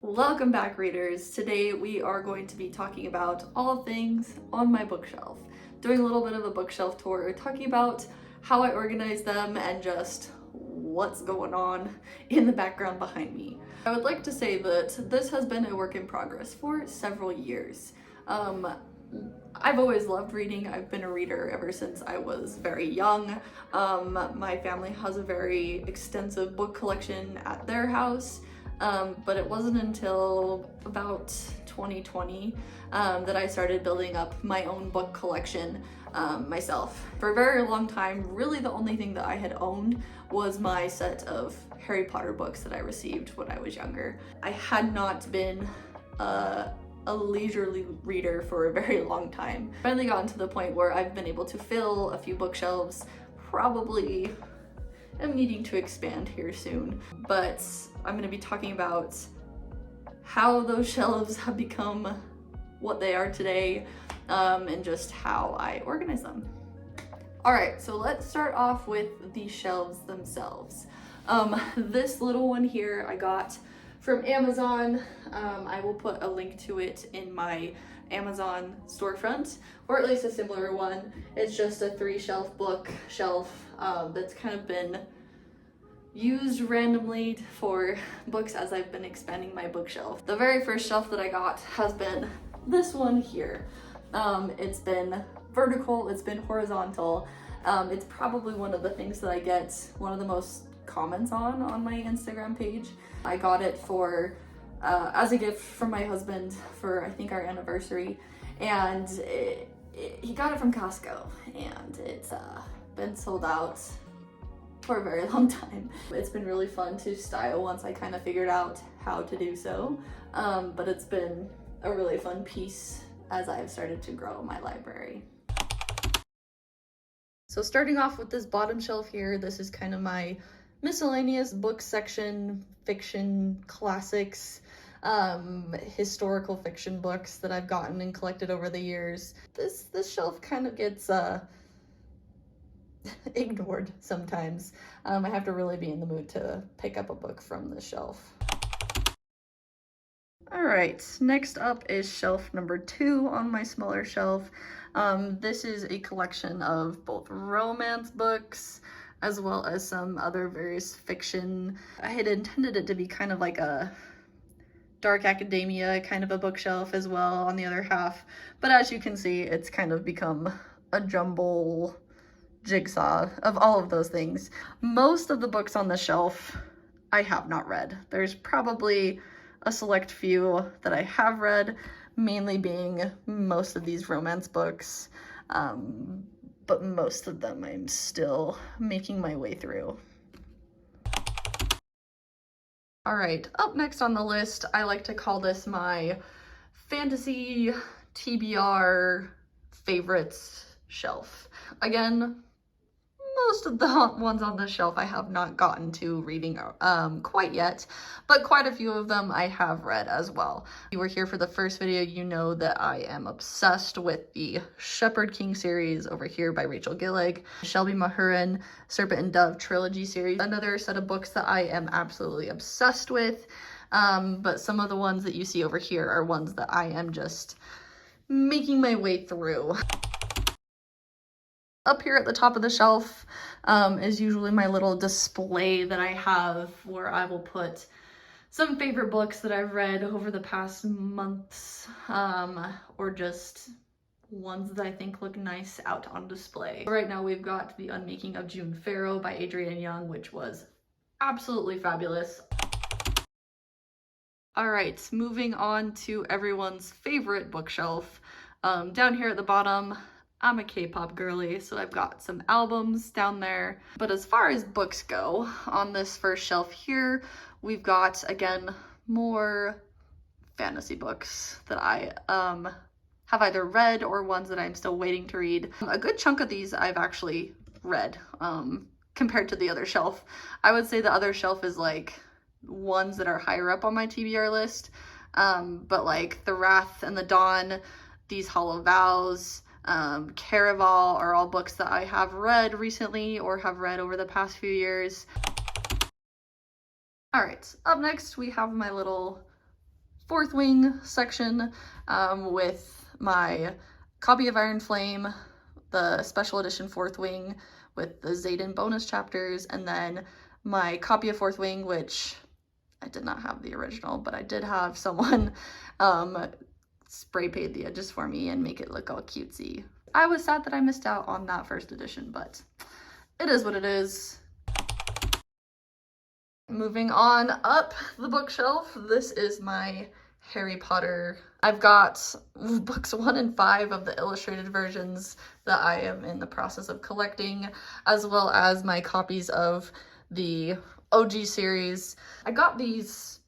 Welcome back, readers. Today we are going to be talking about all things on my bookshelf, doing a little bit of a bookshelf tour, talking about how I organize them and just what's going on in the background behind me. I would like to say that this has been a work in progress for several years. I've always loved reading. I've been a reader ever since I was very young. My family has a very extensive book collection at their house. But it wasn't until about 2020 that I started building up my own book collection myself. For a very long time, really the only thing that I had owned was my set of Harry Potter books that I received when I was younger. I had not been a leisurely reader for a very long time. Finally gotten to the point where I've been able to fill a few bookshelves. Probably am needing to expand here soon, but I'm going to be talking about how those shelves have become what they are today, and just how I organize them. Alright, so let's start off with the shelves themselves. This little one here I got from Amazon. I will put a link to it in my Amazon storefront, or at least a similar one. It's just a 3-shelf bookshelf that's kind of been used randomly for books as I've been expanding my bookshelf. The very first shelf that I got has been this one here. It's been vertical, it's been horizontal. It's probably one of the things that I get one of the most comments on my Instagram page. I got it for as a gift from my husband for I think our anniversary, and he got it from Costco, and it's been sold out for a very long time. It's been really fun to style once I kind of figured out how to do so, but it's been a really fun piece as I've started to grow my library. So starting off with this bottom shelf here, this is kind of my miscellaneous book section, fiction, classics, historical fiction books that I've gotten and collected over the years. This shelf kind of gets ignored sometimes. I have to really be in the mood to pick up a book from this shelf. All right, next up is shelf number 2 on my smaller shelf. This is a collection of both romance books as well as some other various fiction. I had intended it to be kind of like a dark academia kind of a bookshelf as well on the other half, but as you can see, it's kind of become a jumble jigsaw of all of those things. Most of the books on the shelf I have not read. There's probably a select few that I have read, mainly being most of these romance books, but most of them I'm still making my way through. All right, up next on the list, I like to call this my fantasy TBR favorites shelf. Again, most of the ones on the shelf I have not gotten to reading quite yet, but quite a few of them I have read as well. If you were here for the first video, you know that I am obsessed with the Shepherd King series over here by Rachel Gillig, Shelby Mahurin Serpent and Dove trilogy series, another set of books that I am absolutely obsessed with, but some of the ones that you see over here are ones that I am just making my way through. Up here at the top of the shelf is usually my little display that I have where I will put some favorite books that I've read over the past months, or just ones that I think look nice out on display. Right now we've got The Unmaking of June Farrow by Adrienne Young, which was absolutely fabulous. All right, moving on to everyone's favorite bookshelf. Down here at the bottom, I'm a K-pop girly, so I've got some albums down there. But as far as books go, on this first shelf here, we've got, again, more fantasy books that I have either read or ones that I'm still waiting to read. A good chunk of these I've actually read compared to the other shelf. I would say the other shelf is like ones that are higher up on my TBR list, but like The Wrath and the Dawn, These Hollow Vows, Caraval are all books that I have read recently or have read over the past few years. All right, up next we have my little Fourth Wing section with my copy of Iron Flame, the special edition Fourth Wing with the Xaden bonus chapters, and then my copy of Fourth Wing, which I did not have the original, but I did have someone spray paint the edges for me and make it look all cutesy. I was sad that I missed out on that first edition, but it is what it is. Moving on up the bookshelf, this is my Harry Potter. I've got books 1 and 5 of the illustrated versions that I am in the process of collecting, as well as my copies of the OG series. I got these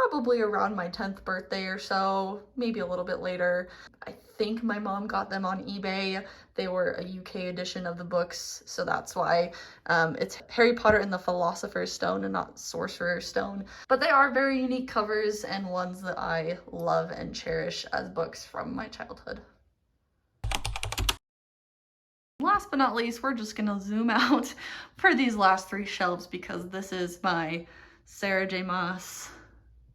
probably around my 10th birthday or so, maybe a little bit later. I think my mom got them on eBay. They were a UK edition of the books, so that's why it's Harry Potter and the Philosopher's Stone and not Sorcerer's Stone. But they are very unique covers and ones that I love and cherish as books from my childhood. Last but not least, we're just gonna zoom out for these last 3 shelves because this is my Sarah J. Maas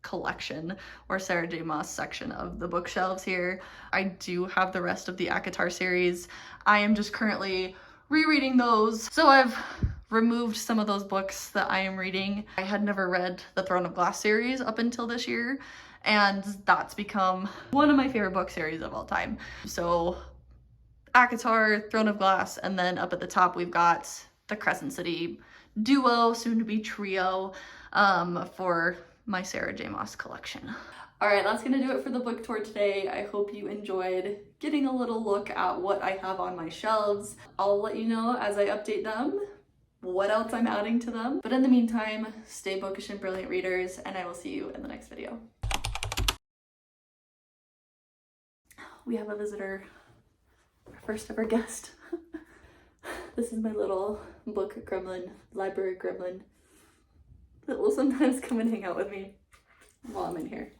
collection, or Sarah J. Maas section of the bookshelves here. I do have the rest of the ACOTAR series. I am just currently rereading those. So I've removed some of those books that I am reading. I had never read the Throne of Glass series up until this year, and that's become one of my favorite book series of all time. So ACOTAR, Throne of Glass, and then up at the top we've got the Crescent City duo, soon to be trio, for my Sarah J. Maas collection. All right, that's gonna do it for the book tour today. I hope you enjoyed getting a little look at what I have on my shelves. I'll let you know as I update them what else I'm adding to them. But in the meantime, stay bookish and brilliant, readers, and I will see you in the next video. We have a visitor, our first ever guest. This is my little book gremlin, library gremlin, that will sometimes come and hang out with me while I'm in here.